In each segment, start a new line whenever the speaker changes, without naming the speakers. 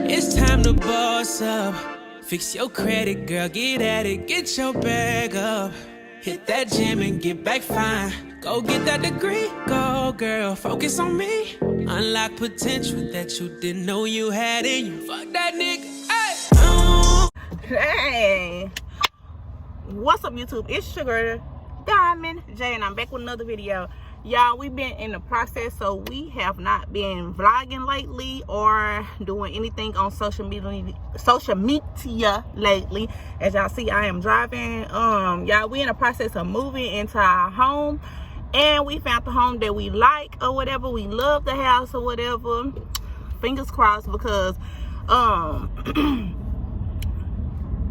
It's time to boss up. Fix your credit, girl, get at it, get your bag up. Hit that gym and get back fine. Go get that degree, go girl, focus on me. Unlock potential that you didn't know you had in you. Fuck that nigga,
hey. What's up, YouTube? It's Sugar Diamond J, and I'm back with another video. Y'all, we've been in the process, so we have not been vlogging lately or doing anything on social media lately. As y'all see, I am driving. Y'all, we in the process of moving into our home, and we found the home that we like or whatever. We love the house or whatever. Fingers crossed, because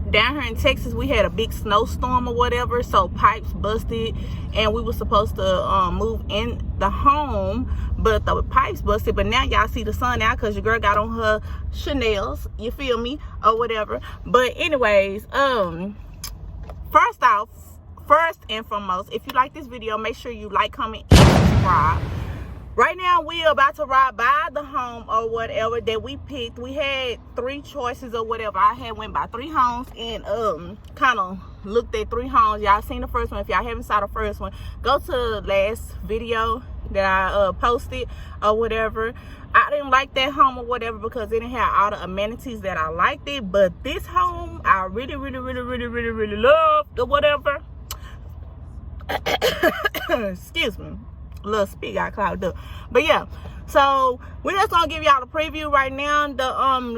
down here in Texas, we had a big snowstorm or whatever, so pipes busted, and we were supposed to move in the home, but the pipes busted. But now y'all see the sun out because your girl got on her Chanel's, you feel me, or whatever. But anyways, first and foremost, if you like this video, make sure you like, comment, and subscribe. Right now, we're about to ride by the home or whatever that we picked. We had 3 choices or whatever. I had went by 3 homes and kind of looked at 3 homes. Y'all seen the first one. If y'all haven't saw the first one, go to the last video that I posted or whatever. I didn't like that home or whatever because it didn't have all the amenities that I liked it. But this home, I really loved or whatever. Excuse me. Little speak got clouded up, but yeah, so we're just gonna give y'all a preview right now. The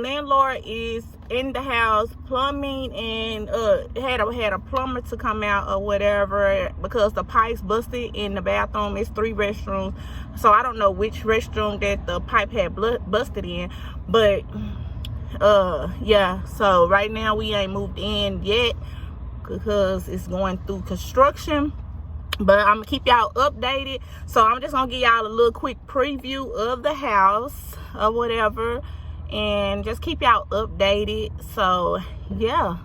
landlord is in the house plumbing, and had a plumber to come out or whatever because the pipes busted in the bathroom. It's 3 restrooms, so I don't know which restroom that the pipe had busted in, but yeah, so right now we ain't moved in yet because it's going through construction. But I'm gonna keep y'all updated, so I'm just gonna give y'all a little quick preview of the house or whatever, and just keep y'all updated. So yeah,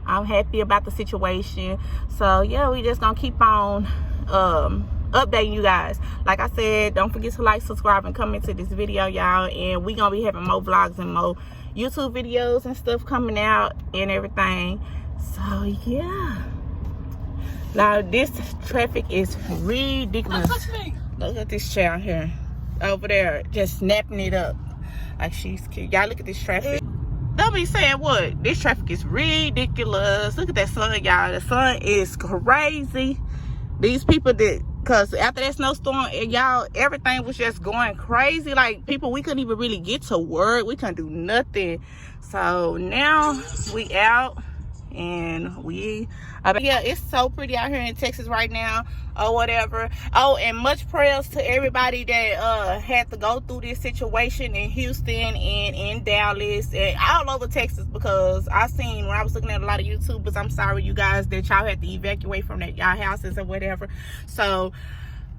I'm happy about the situation. So yeah, we just gonna keep on updating you guys. Like I said, don't forget to like, subscribe, and comment to this video, y'all, and we gonna be having more vlogs and more YouTube videos and stuff coming out and everything. So yeah. Now this traffic is ridiculous. Look at this child here, over there, just snapping it up like she's cute. Y'all look at this traffic. Don't be saying what. This traffic is ridiculous. Look at that sun, y'all. The sun is crazy. These people cause after that snowstorm, y'all, everything was just going crazy. Like people, we couldn't even really get to work. We couldn't do nothing. So now we out. And yeah, it's so pretty out here in Texas right now or whatever. Oh, and much prayers to everybody that had to go through this situation in Houston and in Dallas and all over Texas, because I seen when I was looking at a lot of YouTubers, I'm sorry you guys that y'all had to evacuate from y'all houses or whatever. So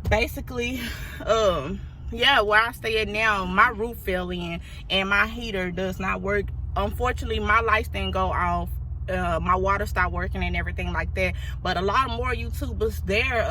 basically, yeah, where I stay at now, my roof fell in and my heater does not work. Unfortunately, my lights didn't go off. My water stopped working and everything like that. But a lot of more YouTubers there,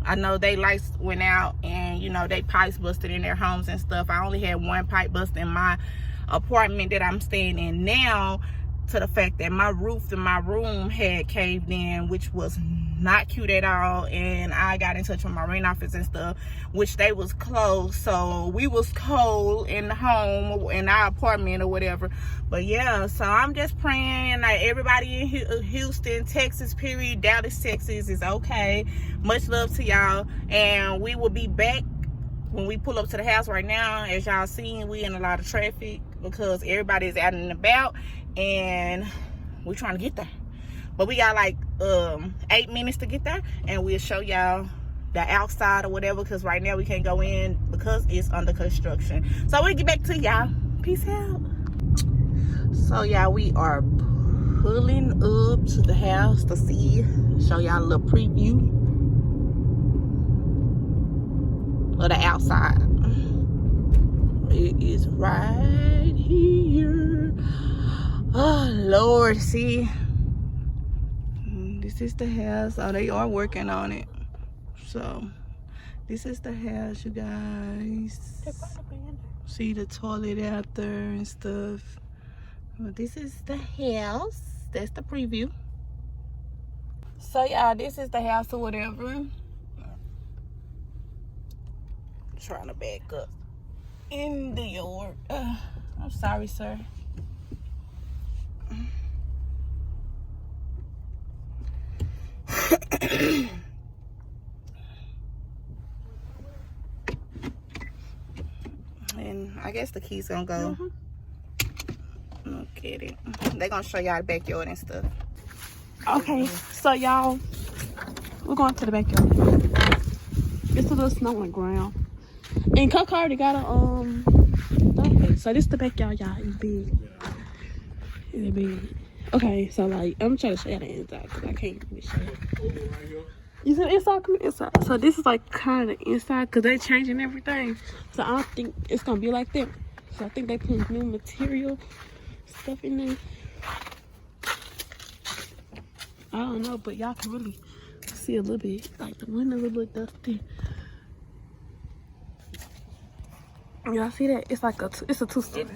I know they lights went out and, you know, they pipes busted in their homes and stuff. I only had 1 pipe bust in my apartment that I'm staying in now, to the fact that my roof in my room had caved in, which was not cute at all. And I got in touch with my rent office and stuff, which they was closed, so we was cold in the home, in our apartment or whatever. But yeah, so I'm just praying like everybody in Houston, Texas, period, Dallas, Texas is okay. Much love to y'all, and we will be back when we pull up to the house. Right now, as y'all seen, we in a lot of traffic because everybody is out and about, and we're trying to get there. But we got like 8 minutes to get there, and we'll show y'all the outside or whatever, because right now we can't go in because it's under construction. So we'll get back to y'all. Peace out. So y'all, we are pulling up to the house to show y'all a little preview of the outside. It is right here. Oh Lord, see, this is the house. Oh, they are working on it. So this is the house, you guys. See the toilet out there and stuff. Well, this is the house. That's the preview. So y'all, this is the house or whatever. Trying to back up in the yard. I'm sorry, sir. And I guess the keys gonna go. Look at it. They gonna show y'all the backyard and stuff.
Okay, so y'all, we're going to the backyard. It's a little snow on the ground. And Coco already got a okay, so this is the backyard, y'all. It's big. It's big. Okay, so like I'm trying to show y'all the inside because I can't really show you. You see the inside? Come inside. So this is like kind of the inside because they changing everything. So I don't think it's gonna be like that. So I think they put new material stuff in there. I don't know, but y'all can really see a little bit. Like the windows a little dusty. Y'all see that? It's like it's a two-story.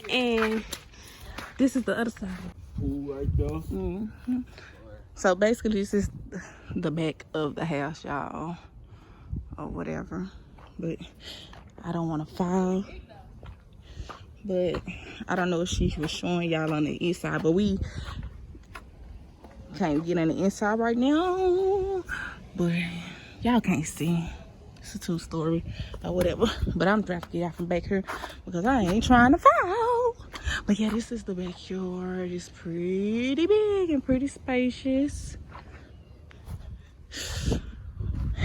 And this is the other side.
Right there.
Mm-hmm. So basically, this is the back of the house, y'all, or whatever. But I don't want to fall. But I don't know if she was showing y'all on the inside, but we can't get on the inside right now. But y'all can't see. It's a two-story or whatever. But I'm trying to get out from back here because I ain't trying to fall. But yeah, this is the backyard. It's pretty big and pretty spacious.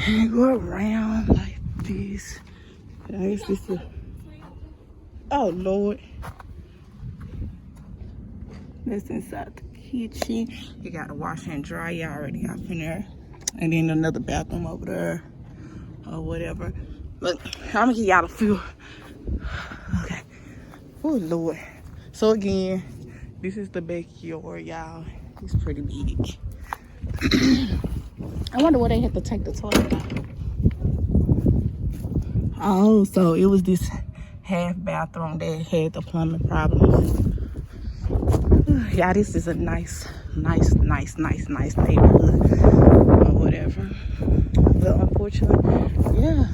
And go around like this. I guess this is. Oh Lord. That's inside the kitchen. You got a washer and dryer already up in there. And then another bathroom over there. Or whatever. Look, I'm gonna give y'all a few. Okay. Oh Lord. So again, this is the backyard, y'all. It's pretty big. I wonder where they had to take the toilet out. Oh, so it was this half bathroom that had the plumbing problems. Yeah, this is a nice neighborhood or whatever. But unfortunately, yeah.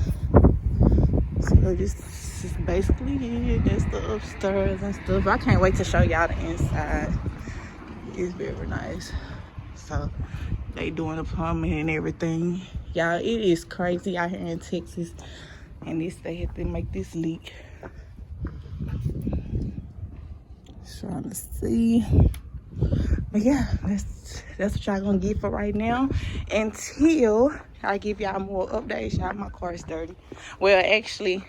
So this is basically it. That's the upstairs and stuff. I can't wait to show y'all the inside. It's very nice. So they doing the plumbing and everything. Y'all, it is crazy out here in Texas. And they had to make this leak. Trying to see. But yeah, that's what y'all gonna get for right now. Until I give y'all more updates. Y'all, my car is dirty. Well, actually,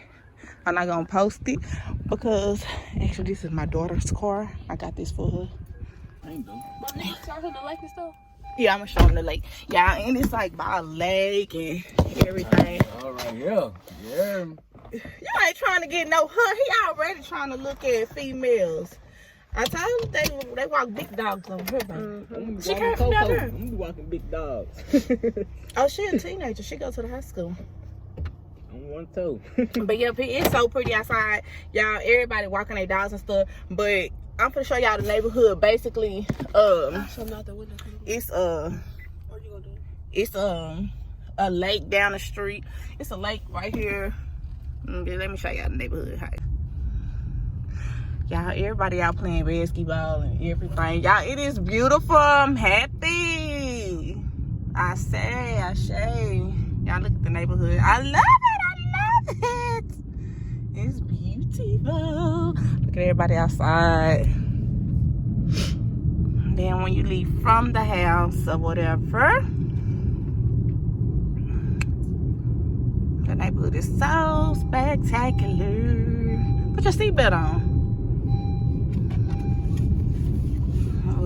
I'm not gonna post it because actually this is my daughter's car. I got this for her.
But you saw her the lake and stuff?
Yeah, I'm gonna show them the lake. Yeah, and it's like by a lake and everything.
All right, yeah.
You ain't trying to get no hood. He already trying to look at females. I told him they walk big dogs over here, baby. She can't come down here.
I'm walking big dogs.
Oh, she a teenager. She go to the high school.
I'm one too.
But yeah, it's so pretty outside. Y'all, everybody walking their dogs and stuff. But I'm gonna show y'all the neighborhood. Basically, it's a lake down the street. It's a lake right here. Let me show y'all the neighborhood. Y'all, everybody out playing basketball and everything. Y'all, it is beautiful. I'm happy. I say. Y'all look at the neighborhood. I love it. It's beautiful. Look at everybody outside. Then when you leave from the house or whatever, the neighborhood is so spectacular. Put your seatbelt on.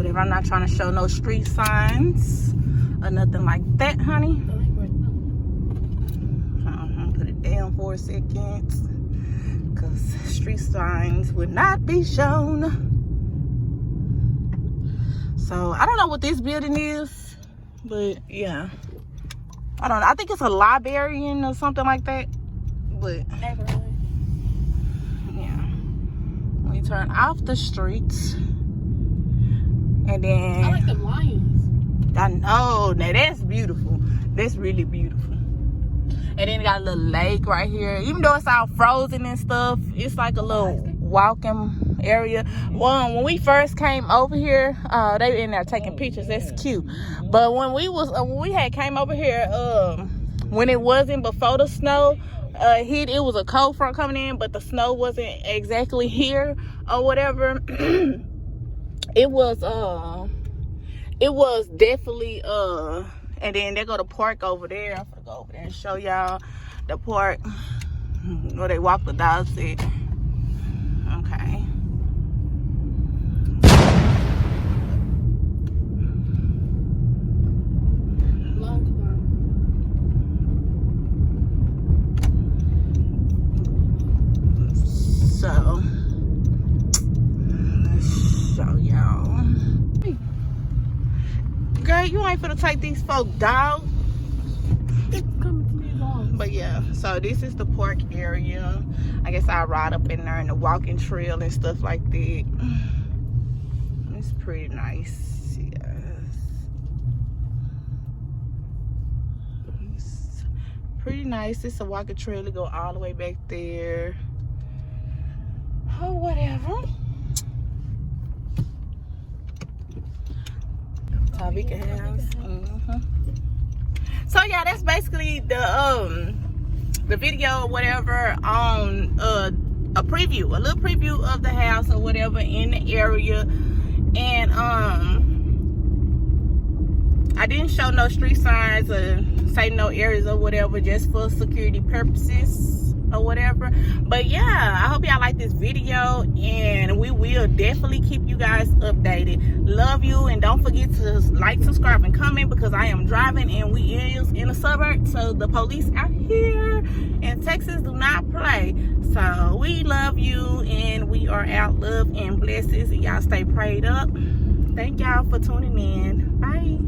Whatever. I'm not trying to show no street signs or nothing like that, honey. Put it down for a second, because street signs would not be shown. So I don't know what this building is, but yeah, I don't know. I think it's a librarian or something like that. but yeah. We turn off the streets. And then
I like the lions.
I know, now that's beautiful. That's really beautiful. And then it got a little lake right here. Even though it's all frozen and stuff, it's like a little walking area. When we first came over here, they were in there taking pictures. That's cute. But when we had came over here, when it wasn't before the snow hit, it was a cold front coming in, but the snow wasn't exactly here or whatever. It was definitely and then they go to park over there. I'm gonna go over there and show y'all the park where they walk the dogs at. Okay. So let's show y'all. Girl, you ain't finna take these folk dog. But yeah, so this is the park area. I guess I'll ride up in there in the walking trail and stuff like that. It's pretty nice, yes. It's pretty nice. It's a walking trail to go all the way back there. Oh, whatever. Tavika house. So yeah, that's basically the video or whatever on a little preview of the house or whatever in the area. And I didn't show no street signs or say no areas or whatever, just for security purposes or whatever. But yeah, I hope y'all like this video, and we will definitely keep you guys updated. Love you, and don't forget to like, subscribe, and comment, because I am driving and we is in the suburbs, so the police out here in Texas do not play. So we love you, and we are out. Love and blessings, and y'all stay prayed up. Thank y'all for tuning in. Bye.